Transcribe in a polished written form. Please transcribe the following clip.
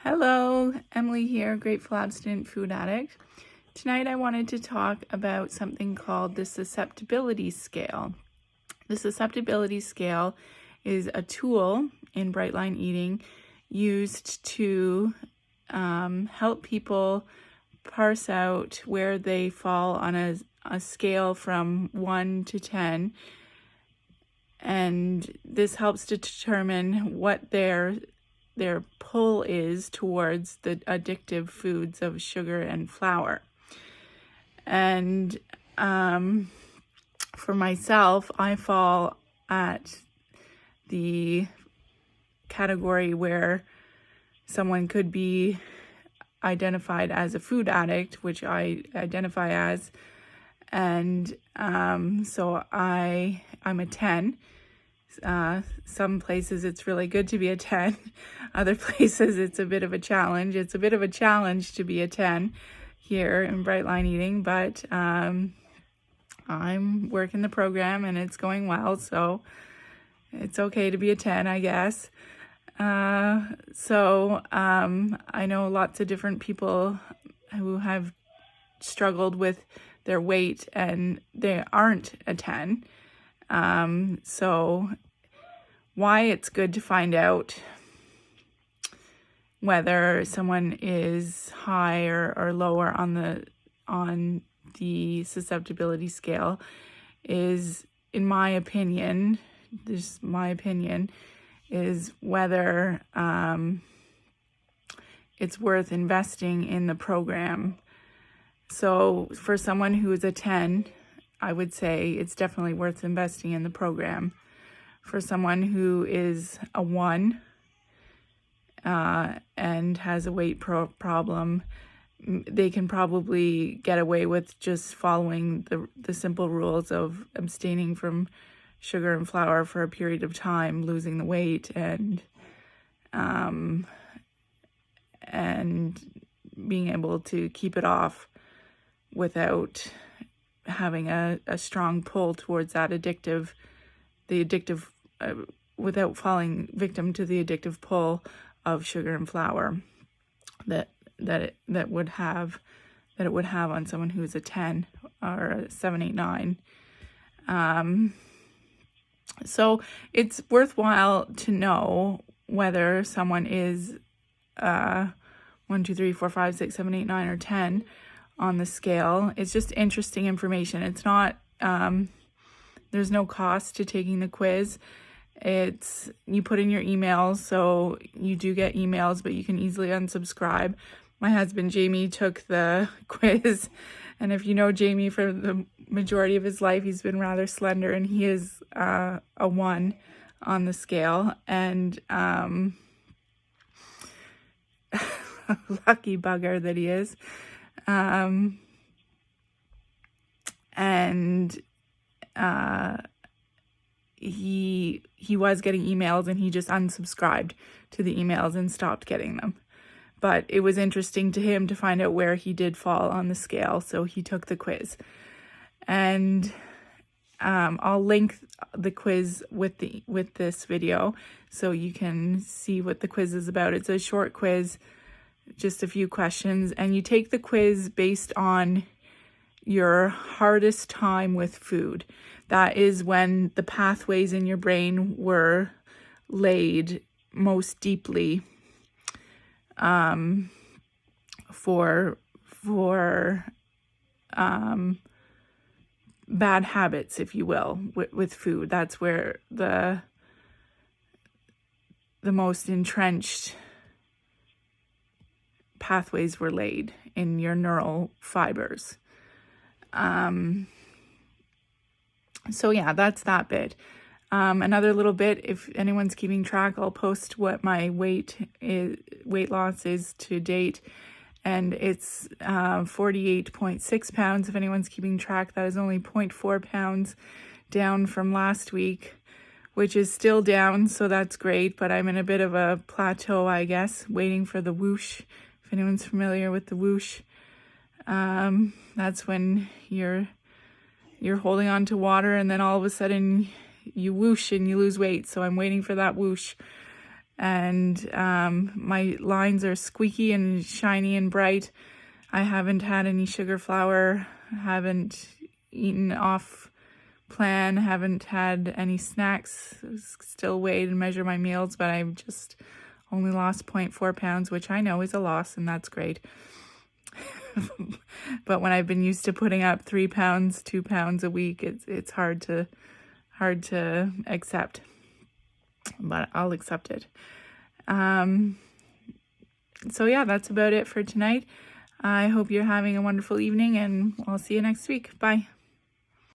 Hello, Emily here, grateful abstinent food addict. Tonight I wanted to talk about something called the susceptibility scale. The susceptibility scale is a tool in Bright Line Eating used to help people parse out where they fall on a scale from 1 to 10. And this helps to determine what their pull is towards the addictive foods of sugar and flour. And for myself, I fall at the category where someone could be identified as a food addict, which I identify as, and so I'm a 10. Some places it's really good to be a 10. Other places it's a bit of a challenge. It's a bit of a challenge to be a 10 here in Bright Line Eating, but I'm working the program and it's going well, so it's okay to be a 10, I guess. I know lots of different people who have struggled with their weight and they aren't a 10. So why it's good to find out whether someone is high or lower on the susceptibility scale is, in my opinion, is whether it's worth investing in the program. So for someone who is a 10, I would say it's definitely worth investing in the program. For someone who is a 1 and has a weight problem, they can probably get away with just following the simple rules of abstaining from sugar and flour for a period of time, losing the weight, and being able to keep it off without having a strong pull towards that without falling victim to the addictive pull of sugar and flour that it would have on someone who's a 10 or a 7, 8, 9. So it's worthwhile to know whether someone is 1, 2, 3, 4, 5, 6, 7, 8, 9, or 10 on the scale. It's just interesting information. It's not, there's no cost to taking the quiz. You put in your emails, so you do get emails, but you can easily unsubscribe. My husband, Jamie, took the quiz, and if you know Jamie for the majority of his life, he's been rather slender, and he is a 1 on the scale, and lucky bugger that he is. He was getting emails and he just unsubscribed to the emails and stopped getting them. But it was interesting to him to find out where he did fall on the scale, so he took the quiz. And I'll link the quiz with this video so you can see what the quiz is about. It's a short quiz, just a few questions, and you take the quiz based on your hardest time with food. That is when the pathways in your brain were laid most deeply for bad habits, if you will, with food. That's where the most entrenched pathways were laid in your neural fibers. So yeah, that's that bit. Another little bit, if anyone's keeping track, I'll post what my weight loss is to date, and it's 48.6 pounds. If anyone's keeping track, that is only 0.4 pounds down from last week, which is still down, so that's great, but I'm in a bit of a plateau, I guess, waiting for the whoosh. If anyone's familiar with the whoosh, that's when you're holding on to water and then all of a sudden you whoosh and you lose weight. So I'm waiting for that whoosh. and my lines are squeaky and shiny and bright. I haven't had any sugar flour, haven't eaten off plan, haven't had any snacks, still weighed and measure my meals, but I've just only lost 0.4 pounds, which I know is a loss, and that's great. But when I've been used to putting up 3 pounds, 2 pounds a week, it's hard to accept, but I'll accept it. So yeah, that's about it for tonight. I hope you're having a wonderful evening, and I'll see you next week. Bye.